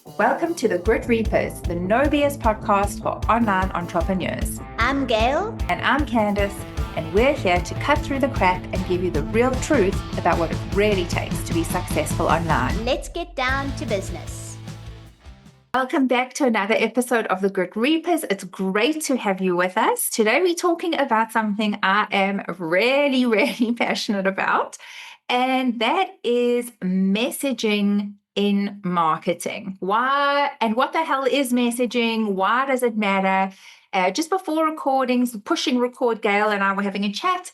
Welcome to the Grit Reapers, the No BS podcast for online entrepreneurs. I'm Gail. And I'm Candice, and we're here to cut through the crap and give you the real truth about what it really takes to be successful online. Let's get down to business. Welcome back to another episode of the Grit Reapers. It's great to have you with us. Today we're talking about something I am really passionate about, and that is messaging in marketing. Why and what the hell is messaging? Why does it matter? Just before recordings, pushing record, Gail and I were having a chat.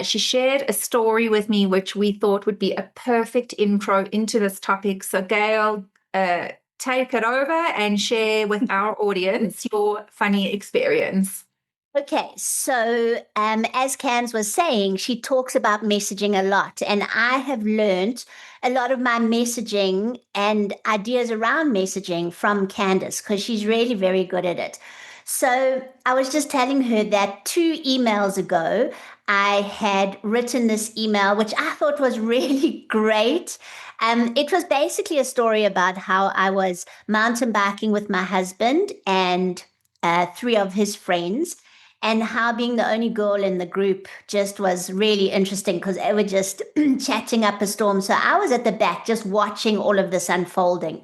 She shared a story with me, which we thought would be a perfect intro into this topic. So, Gail, take it over and share with our audience your funny experience. Okay, so as Cans was saying, she talks about messaging a lot, and I have learned a lot of my messaging and ideas around messaging from Candice because she's really very good at it. So I was just telling her that 2 emails ago, I had written this email, which I thought was really great. It was basically a story about how I was mountain biking with my husband and 3 of his friends, and how being the only girl in the group just was really interesting because they were just chatting up a storm. So I was at the back just watching all of this unfolding.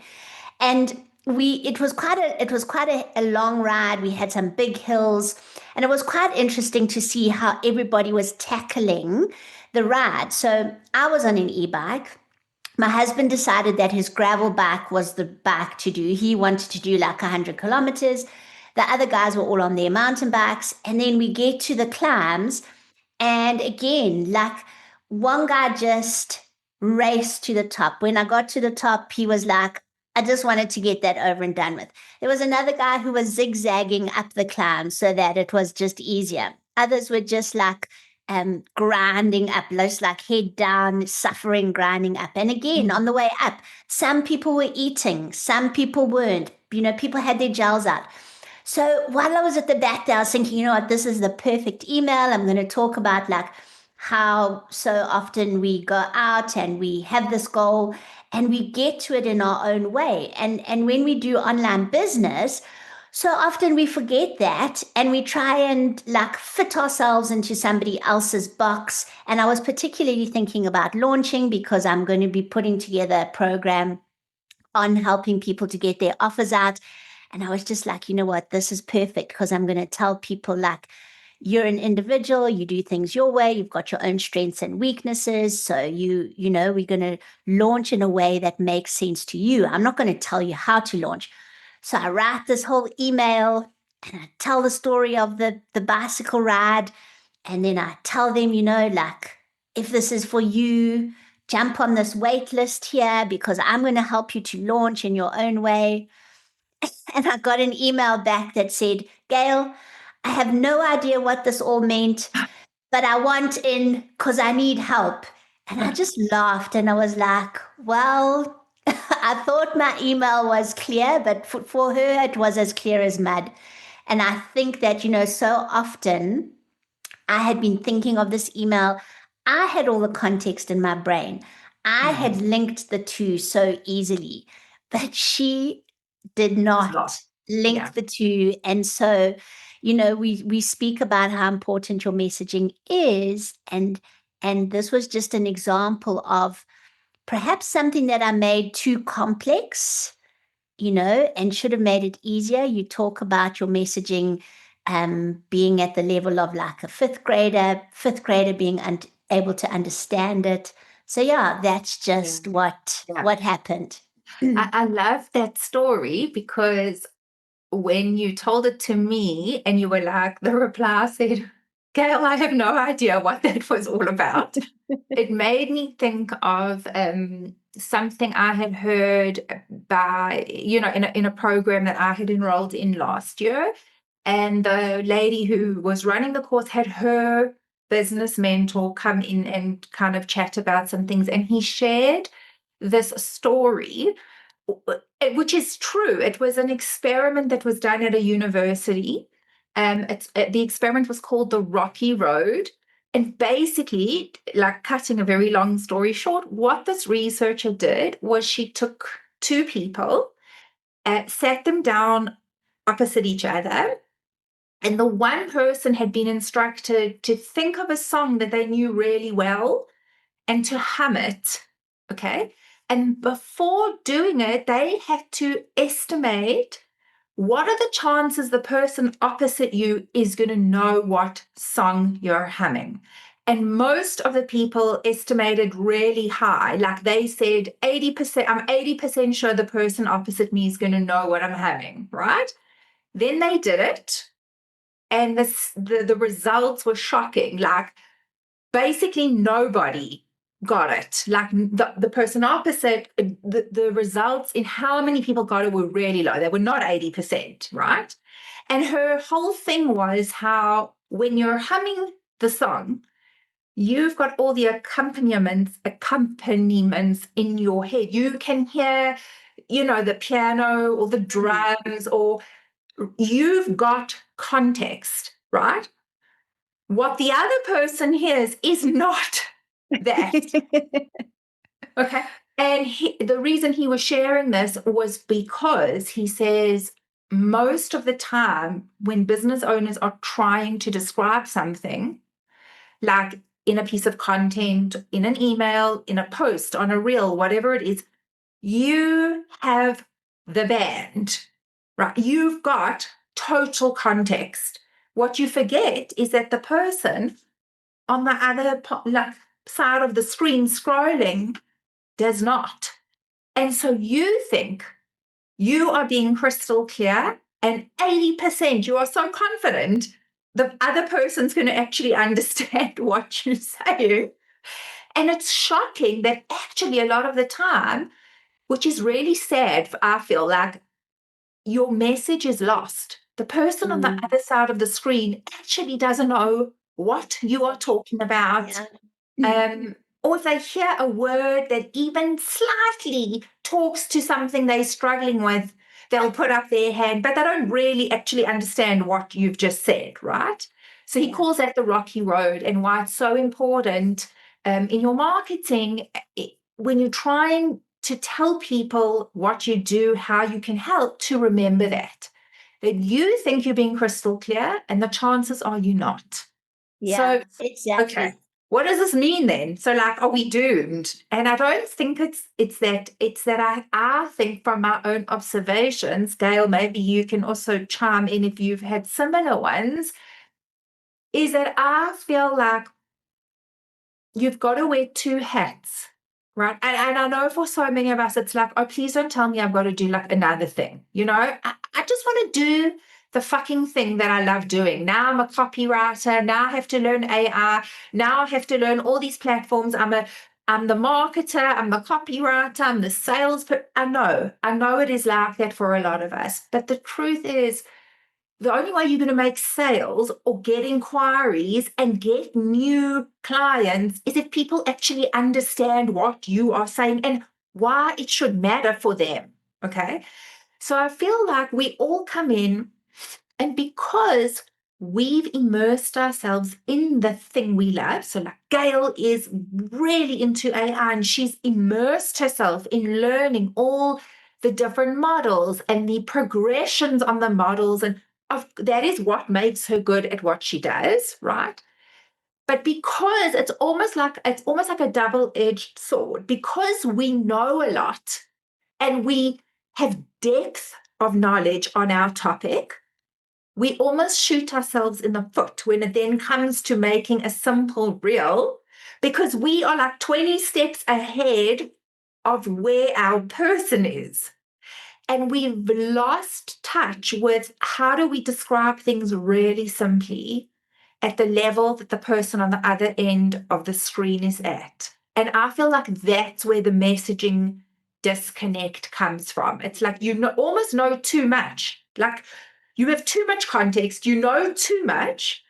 And it was quite a long ride. We had some big hills, and it was quite interesting to see how everybody was tackling the ride. So I was on an e-bike. My husband decided that his gravel bike was the bike to do. He wanted to do like 100 kilometers. The other guys were all on their mountain bikes. And then we get to the climbs. And again, like one guy just raced to the top. When I got to the top, he was like, I just wanted to get that over and done with. There was another guy who was zigzagging up the climb so that it was just easier. Others were just like grinding up, just like head down, suffering, grinding up. And again, on the way up, some people were eating, some people weren't. People had their gels out. So while I was at the back there, I was thinking, you know what, this is the perfect email. I'm going to talk about like how so often we go out and we have this goal and we get to it in our own way. And when we do online business, so often we forget that and we try and like fit ourselves into somebody else's box. And I was particularly thinking about launching because I'm going to be putting together a program on helping people to get their offers out. And I was just like, you know what, this is perfect because I'm going to tell people like, you're an individual, you do things your way, you've got your own strengths and weaknesses. So we're going to launch in a way that makes sense to you. I'm not going to tell you how to launch. So I write this whole email and I tell the story of the bicycle ride. And then I tell them, like, if this is for you, jump on this wait list here because I'm going to help you to launch in your own way. And I got an email back that said, Gail, I have no idea what this all meant, but I want in because I need help. And I just laughed and I was like, well, I thought my email was clear, but for her, it was as clear as mud. And I think that, so often I had been thinking of this email. I had all the context in my brain. I had linked the two so easily, but she did not link the two. And so, we speak about how important your messaging is. And this was just an example of perhaps something that I made too complex, and should have made it easier. You talk about your messaging being at the level of like a fifth grader being able to understand it. So yeah, that's just what happened. I love that story because when you told it to me and you were like, the reply said, Gail, I have no idea what that was all about. It made me think of something I had heard by, in a program that I had enrolled in last year. And the lady who was running the course had her business mentor come in and kind of chat about some things. And he shared this story, which is true. It was an experiment that was done at a university. The experiment was called the Rocky Road. And basically, like cutting a very long story short, what this researcher did was she took 2 people sat them down opposite each other. And the one person had been instructed to think of a song that they knew really well and to hum it. Okay. And before doing it, they had to estimate what are the chances the person opposite you is going to know what song you're humming. And most of the people estimated really high. Like they said 80%, I'm 80% sure the person opposite me is going to know what I'm humming, right? Then they did it. And the results were shocking. Like basically nobody got it. Like the person opposite, the results in how many people got it were really low. They were not 80%, right? And her whole thing was how when you're humming the song, you've got all the accompaniments in your head. You can hear, the piano or the drums, or you've got context, right? What the other person hears is not that. Okay. And the reason he was sharing this was because he says most of the time when business owners are trying to describe something, like in a piece of content, in an email, in a post, on a reel, whatever it is, you have the band, right? You've got total context. What you forget is that the person on the other side of the screen scrolling does not. And so you think you are being crystal clear, and 80% you are so confident the other person's going to actually understand what you're saying. And it's shocking that actually a lot of the time, which is really sad, I feel like your message is lost. The person on the other side of the screen actually doesn't know what you are talking about. Or if they hear a word that even slightly talks to something they're struggling with, they'll put up their hand, but they don't really actually understand what you've just said, right? So he calls that the rocky road, and why it's so important in your marketing when you're trying to tell people what you do, how you can help, to remember that you think you're being crystal clear, and the chances are you're not. Yeah, So, exactly. okay, what does this mean then? So, like, are we doomed? And I don't think it's that I think from my own observations, Gail, maybe you can also chime in if you've had similar ones, is that I feel like you've got to wear two hats, right? And I know for so many of us, it's like, oh, please don't tell me I've got to do like another thing. I just want to do the fucking thing that I love doing. Now I'm a copywriter. Now I have to learn AI. Now I have to learn all these platforms. I'm the marketer. I'm the copywriter. I'm the sales. I know it is like that for a lot of us. But the truth is, the only way you're going to make sales or get inquiries and get new clients is if people actually understand what you are saying and why it should matter for them. Okay. So I feel like we all come in, and because we've immersed ourselves in the thing we love. So, like Gail is really into AI, and she's immersed herself in learning all the different models and the progressions on the models. And that is what makes her good at what she does, right? But because it's almost like a double-edged sword, because we know a lot and we have depth of knowledge on our topic, we almost shoot ourselves in the foot when it then comes to making a simple reel, because we are like 20 steps ahead of where our person is. And we've lost touch with how do we describe things really simply at the level that the person on the other end of the screen is at. And I feel like that's where the messaging disconnect comes from. It's like almost know too much. Like you have too much context, you know too much.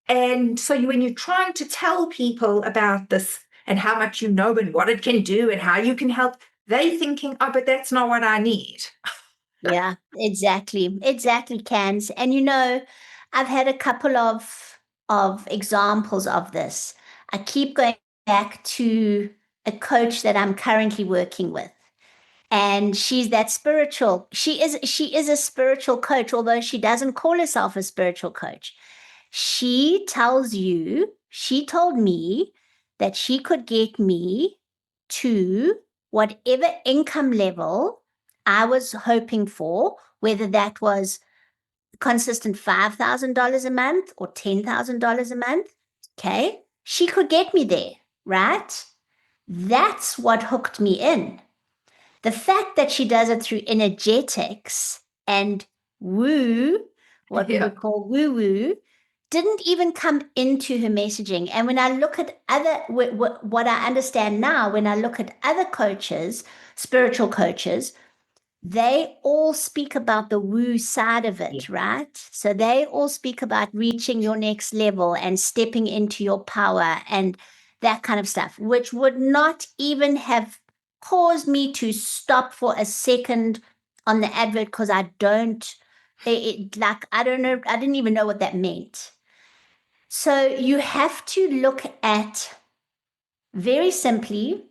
And so when you're trying to tell people about this and how much you know and what it can do and how you can help, they thinking, oh, but that's not what I need. Yeah, exactly. Exactly, Cans. And I've had a couple of examples of this. I keep going back to a coach that I'm currently working with. And she's that spiritual. She is a spiritual coach, although she doesn't call herself a spiritual coach. She told me that she could get me to whatever income level I was hoping for, whether that was consistent $5,000 a month or $10,000 a month. Okay. She could get me there, right? That's what hooked me in. The fact that she does it through energetics and woo, what we would call woo woo, didn't even come into her messaging. And when I look at what I understand now, when I look at other coaches, spiritual coaches, they all speak about the woo side of it, right? So they all speak about reaching your next level and stepping into your power and that kind of stuff, which would not even have caused me to stop for a second on the advert because I don't, I don't know, I didn't even know what that meant. So you have to look at very simply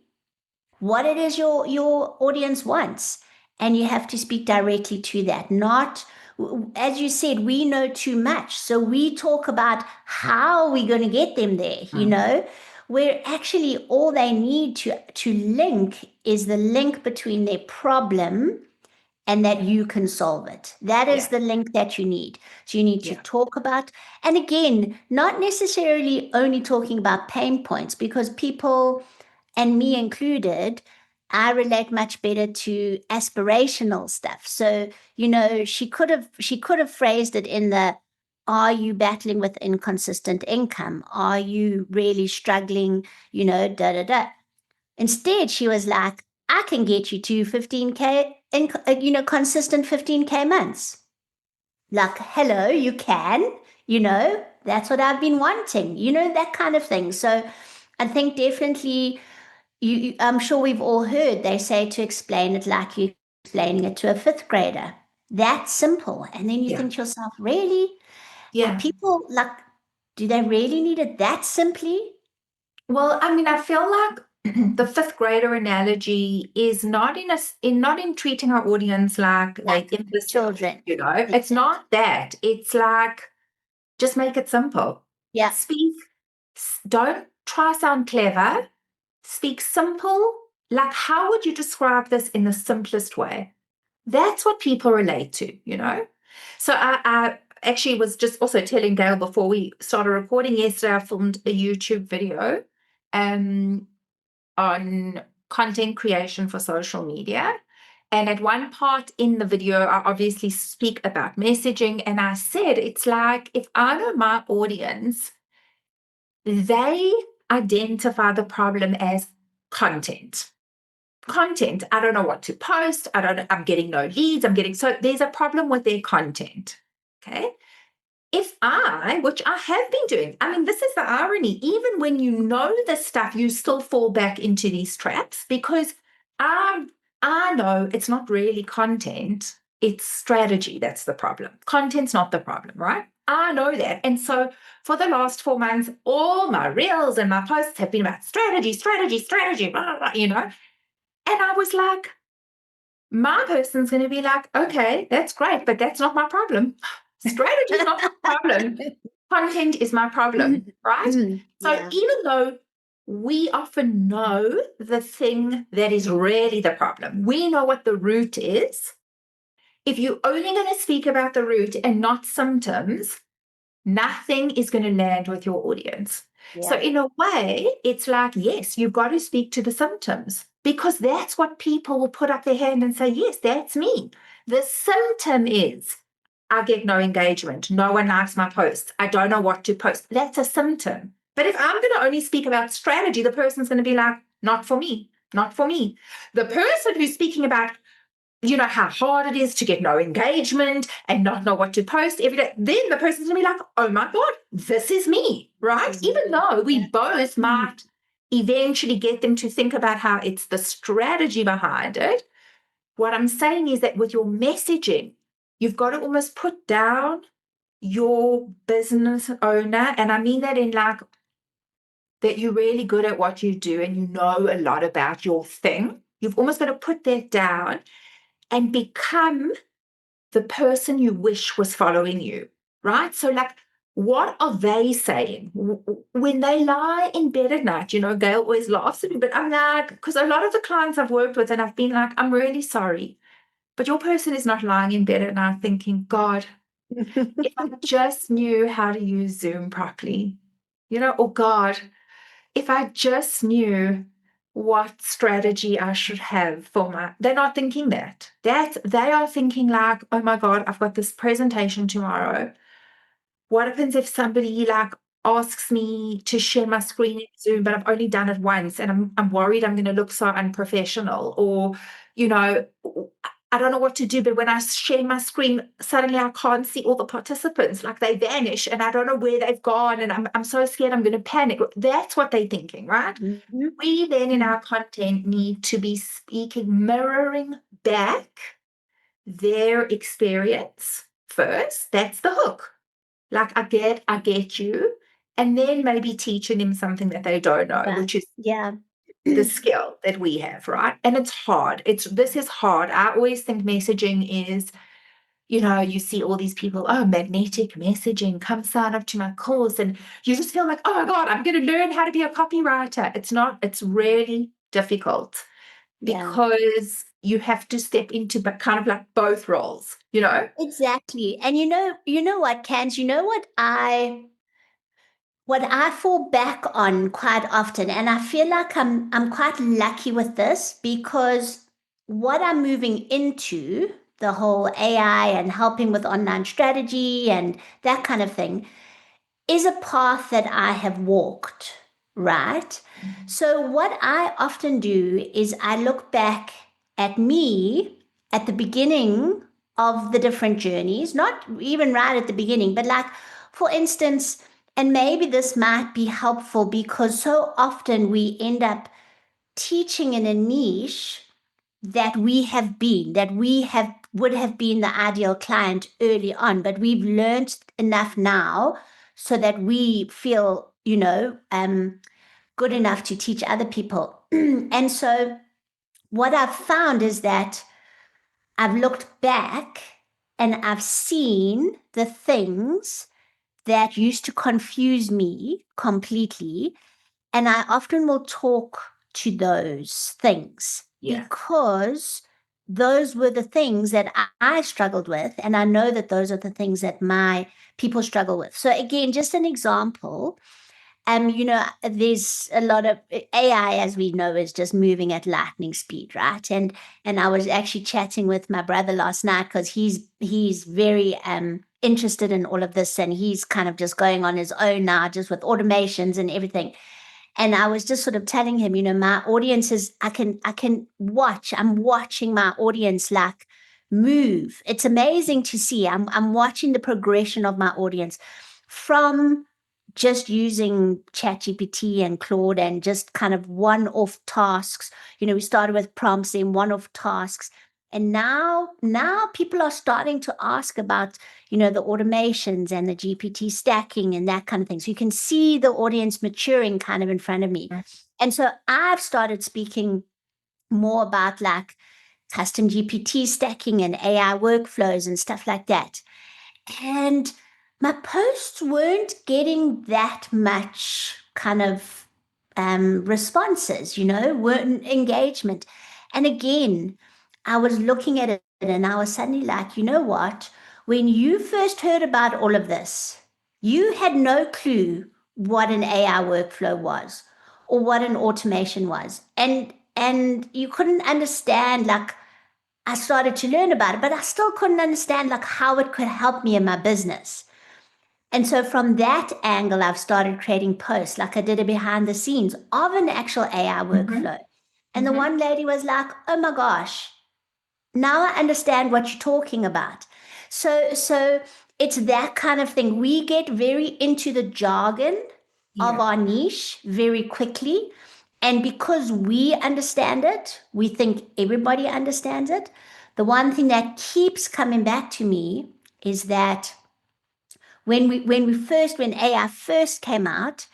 what it is your audience wants, and you have to speak directly to that. Not, as you said, we know too much, so we talk about how we're going to get them there, where actually all they need to link is the link between their problem and that you can solve it. That is the link that you need. So you need to talk about, and again, not necessarily only talking about pain points, because people, and me included, I relate much better to aspirational stuff. So, she could have phrased it in the, are you battling with inconsistent income? Are you really struggling? Da da da. Instead, she was like, I can get you to 15K consistent 15K months. Like, hello, you can, that's what I've been wanting, that kind of thing. So I think definitely, I'm sure we've all heard they say to explain it like you're explaining it to a fifth grader. That's simple. And then you think to yourself, really? Yeah. People, do they really need it that simply? Well, I mean, I feel like the fifth grader analogy is not in treating our audience like imbeciles, children. It's not that. It's like, just make it simple. Yeah. Speak. Don't try to sound clever. Speak simple. Like, how would you describe this in the simplest way? That's what people relate to, So I actually was just also telling Gail before we started recording yesterday, I filmed a YouTube video on content creation for social media. And at one part in the video, I obviously speak about messaging. And I said, it's like, if I know my audience, they identify the problem as content. Content. I don't know what to post. I'm getting no leads. So there's a problem with their content. Okay. If which I have been doing, I mean, this is the irony, even when you know this stuff, you still fall back into these traps because I know it's not really content, it's strategy that's the problem. Content's not the problem, right? I know that. And so for the last 4 months, all my reels and my posts have been about strategy, blah, blah, blah. And I was like, my person's going to be like, okay, that's great, but that's not my problem. Strategy is not my problem. Content is my problem, right? So even though we often know the thing that is really the problem, we know what the root is. If you're only going to speak about the root and not symptoms, nothing is going to land with your audience. Yeah. So in a way, it's like, yes, you've got to speak to the symptoms because that's what people will put up their hand and say, yes, that's me. The symptom is I get no engagement. No one likes my posts. I don't know what to post. That's a symptom. But if I'm going to only speak about strategy, the person's going to be like, not for me, not for me. The person who's speaking about how hard it is to get no engagement and not know what to post every day, then the person's going to be like, oh my God, this is me, right? Mm-hmm. Even though we both might eventually get them to think about how it's the strategy behind it. What I'm saying is that with your messaging, you've got to almost put down your business owner. And I mean that in that you're really good at what you do and you know a lot about your thing. You've almost got to put that down and become the person you wish was following you, right? So, like, what are they saying when they lie in bed at night? Gail always laughs at me, but I'm like, because a lot of the clients I've worked with, and I've been like, I'm really sorry, but your person is not lying in bed at night thinking, God, if I just knew how to use Zoom properly, or God, if I just knew what strategy I should have they're not thinking that they are thinking like, oh my God, I've got this presentation tomorrow. What happens if somebody like asks me to share my screen in Zoom, but I've only done it once and I'm worried I'm going to look so unprofessional, or, you know, I don't know what to do, but when I share my screen, suddenly I can't see all the participants, like they vanish and I don't know where they've gone and I'm so scared I'm going to panic. That's what they're thinking, right? Mhm. We then in our content need to be speaking, mirroring back their experience first. That's the hook. Like I get you. And then maybe teaching them something that they don't know, Yeah. which is Yeah. the skill that we have, right? And it's hard. This is hard. I always think messaging is, you see all these people, oh, magnetic messaging, come sign up to my course. And you just feel like, oh my God, I'm going to learn how to be a copywriter. It's not, it's really difficult Yeah. because you have to step into kind of like both roles. Exactly. And you know what, Cans, what I fall back on quite often, and I feel like I'm quite lucky with this because what I'm moving into, the whole AI and helping with online strategy and that kind of thing, is a path that I have walked, right? So, what I often do is I look back at me at the beginning of the different journeys, not even right at the beginning, but like, for instance, and maybe this might be helpful because so often we end up teaching in a niche that we have would have been the ideal client early on, but we've learned enough now so that we feel, good enough to teach other people. And so what I've found is that I've looked back and I've seen the things that used to confuse me completely, and I often will talk to those things Yeah. because those were the things that I struggled with. And I know that those are the things that my people struggle with. So, again, just an example. There's a lot of AI, as we know, is just moving at lightning speed, right? And I was actually chatting with my brother last night because he's very interested in all of this, and he's kind of just going on his own now, just with automations and everything. And I was just sort of telling him, my audience is, I'm watching my audience like move. It's amazing to see. I'm watching the progression of my audience from just using ChatGPT and Claude and just kind of one-off tasks. We started with prompts and one-off tasks. And now people are starting to ask about, the automations and the GPT stacking and that kind of thing. So you can see the audience maturing kind of in front of me. And so I've started speaking more about like custom GPT stacking and AI workflows and stuff like that. And my posts weren't getting that much kind of responses, weren't engagement. And again, I was looking at it and I was suddenly like, you know what? When you first heard about all of this, you had no clue what an AI workflow was or what an automation was. And you couldn't understand, like, I started to learn about it, but I still couldn't understand like how it could help me in my business. And so from that angle, I've started creating posts, like I did a behind the scenes of an actual AI Mm-hmm. workflow. And the Mm-hmm. one lady was like, oh my gosh, now I understand what you're talking about. So it's that kind of thing. We get very into the jargon of Yeah. our niche very quickly. And because we understand it, we think everybody understands it. The one thing that keeps coming back to me is that when AI first came out,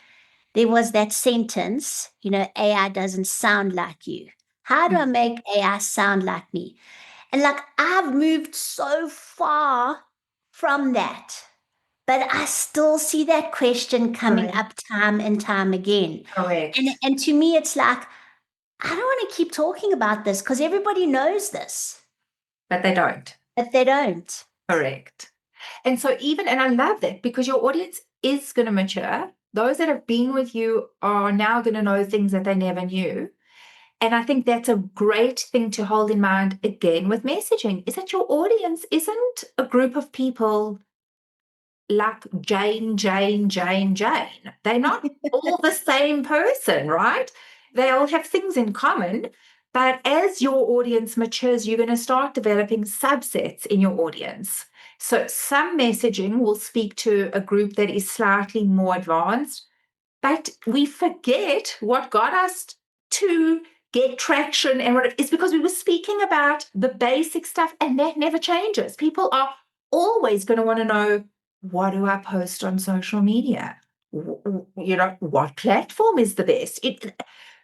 there was that sentence, AI doesn't sound like you. How do I Mm. make AI sound like me? And like I've moved so far from that, but I still see that question coming Correct. up time and time again. Correct. And to me, it's like, I don't want to keep talking about this because everybody knows this, But they don't. but they don't. Correct. And so and I love that because your audience is going to mature. Those that have been with you are now going to know things that they never knew. And I think that's a great thing to hold in mind again with messaging is that your audience isn't a group of people like Jane, Jane, Jane, Jane. They're not all the same person, right? They all have things in common. But as your audience matures, you're going to start developing subsets in your audience. So some messaging will speak to a group that is slightly more advanced, but we forget what got us to get traction and what it's because we were speaking about the basic stuff and that never changes. People are always going to want to know, what do I post on social media? What platform is the best?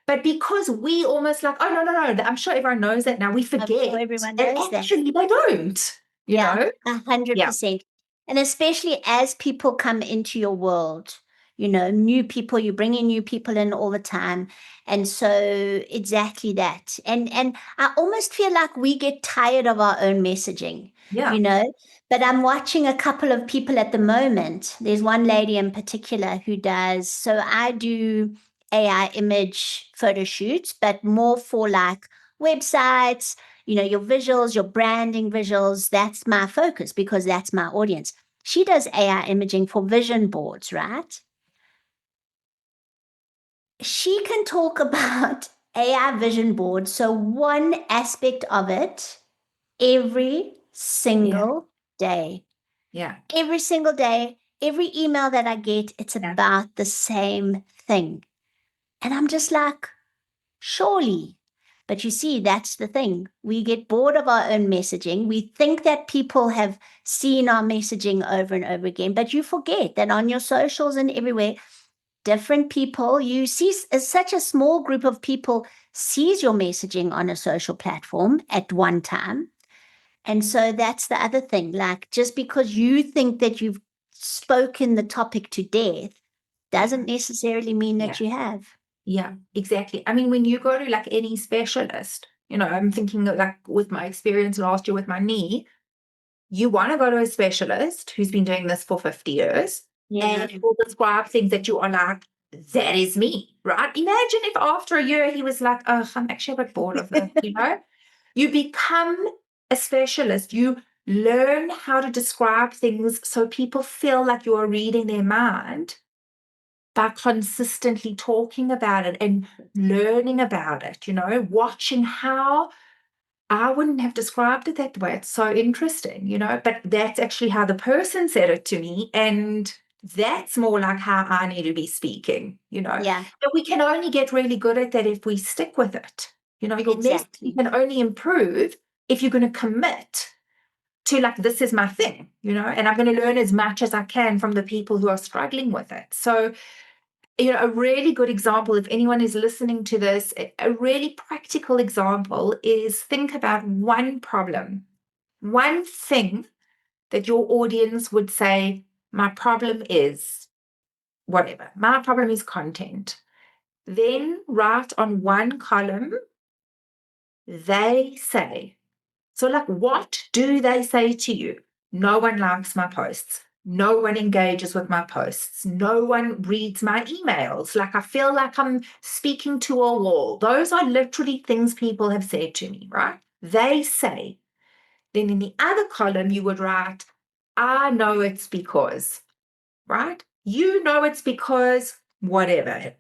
But because we almost like, oh, no, I'm sure everyone knows that now, we I'm sure forget. everyone And knows that. actually, they don't, you Yeah, know? Yeah, 100%. And especially as people come into your world, new people, you bring in new people in all the time. And so exactly that. And I almost feel like we get tired of our own messaging, you yeah, know. But I'm watching a couple of people at the moment. There's one lady in particular who does, so I do AI image photo shoots, but more for like websites, your visuals, your branding visuals. That's my focus because that's my audience. She does AI imaging for vision boards, right? She can talk about AI vision boards. So, one aspect of it every yeah, single day. yeah, Every single day, every email that I get, it's yeah, about the same thing. And I'm just like, surely. But you see, that's the thing. We get bored of our own messaging. We think that people have seen our messaging over and over again, but you forget that on your socials and everywhere, different people, you see such a small group of people sees your messaging on a social platform at one time. And so that's the other thing. Like, just because you think that you've spoken the topic to death yeah, doesn't necessarily mean yeah. that you have. Yeah, exactly. I mean, when you go to like any specialist, I'm thinking of, like with my experience last year with my knee, you want to go to a specialist who's been doing this for 50 years Yeah. and will describe things that you are like, that is me, right? Imagine if after a year he was like, oh, I'm actually a bit bored of this, You become a specialist. You learn how to describe things so people feel like you are reading their mind by consistently talking about it and learning about it, watching how I wouldn't have described it that way. It's so interesting, but that's actually how the person said it to me. And that's more like how I need to be speaking. Yeah, But we can only get really good at that if we stick with it. Your message exactly. can only improve if you're going to commit to like, this is my thing, and I'm going to learn as much as I can from the people who are struggling with it. So a really good example, if anyone is listening to this, a really practical example is think about one problem, one thing that your audience would say, my problem is whatever, my problem is content. Then write on one column, they say. So, like, what do they say to you? No one likes my posts. No one engages with my posts. No one reads my emails. Like, I feel like I'm speaking to a wall. Those are literally things people have said to me, right? They say. Then in the other column, you would write, I know it's because, right? You know it's because whatever.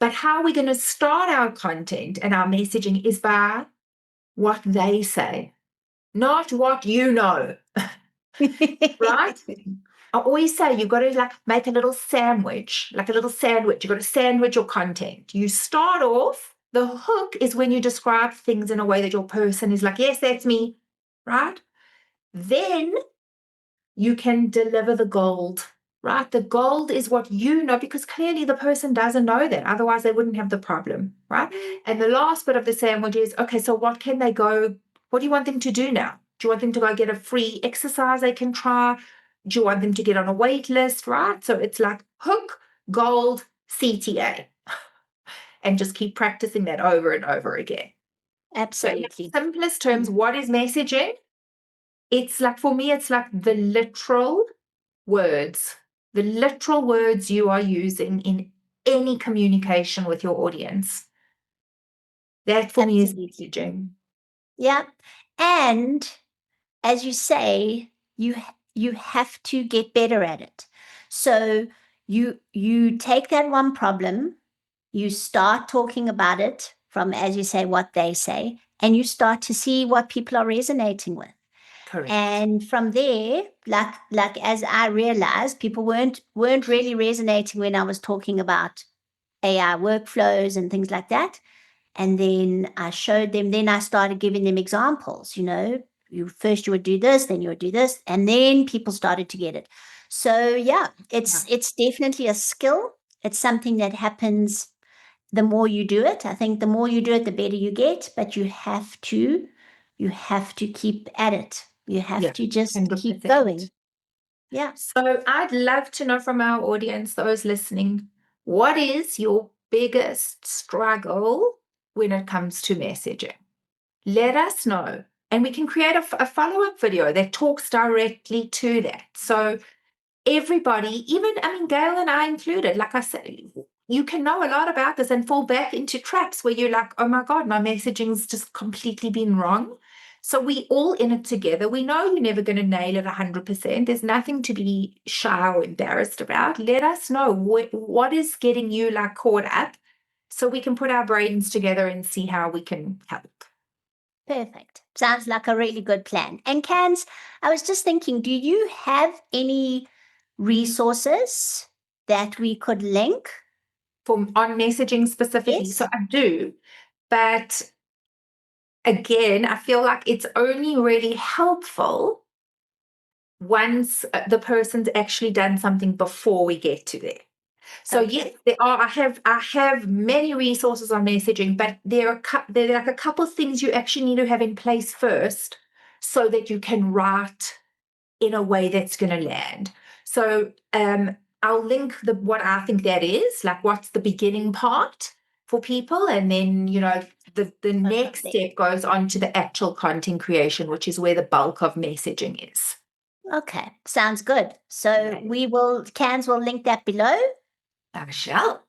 But how are we going to start our content and our messaging is by what they say, not what you know, right? I always say you've got to like make a little sandwich, like a little sandwich. You've got to sandwich your content. You start off, the hook is when you describe things in a way that your person is like, yes, that's me, right? Then you can deliver the gold. right? The gold is what you know, because clearly the person doesn't know that. Otherwise, they wouldn't have the problem, right? And the last bit of the sandwich is, okay, so what can they go? What do you want them to do now? Do you want them to go get a free exercise they can try? Do you want them to get on a wait list, right? So it's like hook, gold, CTA, and just keep practicing that over and over again. So, in the Absolutely. simplest terms, Mm. what is messaging? It's like, for me, it's like words, the literal words you are using in any communication with your audience. That for me is Absolutely. messaging. Yeah. And as you say, you have to get better at it. So you take that one problem, you start talking about it from, as you say, what they say, and you start to see what people are resonating with. Correct. And from there, like as I realized, people weren't really resonating when I was talking about AI workflows and things like that. And then I showed them, then I started giving them examples, you would do this, then you would do this, and then people started to get it. So yeah, Yeah. it's definitely a skill. It's something that happens the more you do it. I think the more you do it, the better you get, but you have to keep at it. You have Yeah. to just keep 100%. going. Yeah. So I'd love to know from our audience, those listening, what is your biggest struggle when it comes to messaging? Let us know. And we can create a follow-up video that talks directly to that. So everybody, even, I mean, Gail and I included, like I said, you can know a lot about this and fall back into traps where you're like, oh my God, my messaging's just completely been wrong. So we all in it together. We know you're never going to nail it 100%. There's nothing to be shy or embarrassed about. Let us know what is getting you like caught up so we can put our brains together and see how we can help. Perfect. Sounds like a really good plan. And Cans, I was just thinking, do you have any resources that we could link? On messaging specifically. So Yes. I do, but again, I feel like it's only really helpful once the person's actually done something before we get to there. So Okay. yes, there are. I have many resources on messaging, but there are like a couple of things you actually need to have in place first, so that you can write in a way that's going to land. So I'll link what I think that is, like what's the beginning part for people, and then the next Perfect. step goes on to the actual content creation, which is where the bulk of messaging is. Okay. Sounds good. So Okay. Cans will link that below. I shall.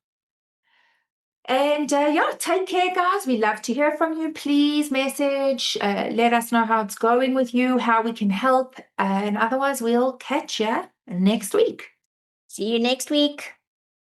And yeah, take care, guys. We love to hear from you. Please message, let us know how it's going with you, how we can help. And otherwise, we'll catch you next week. See you next week.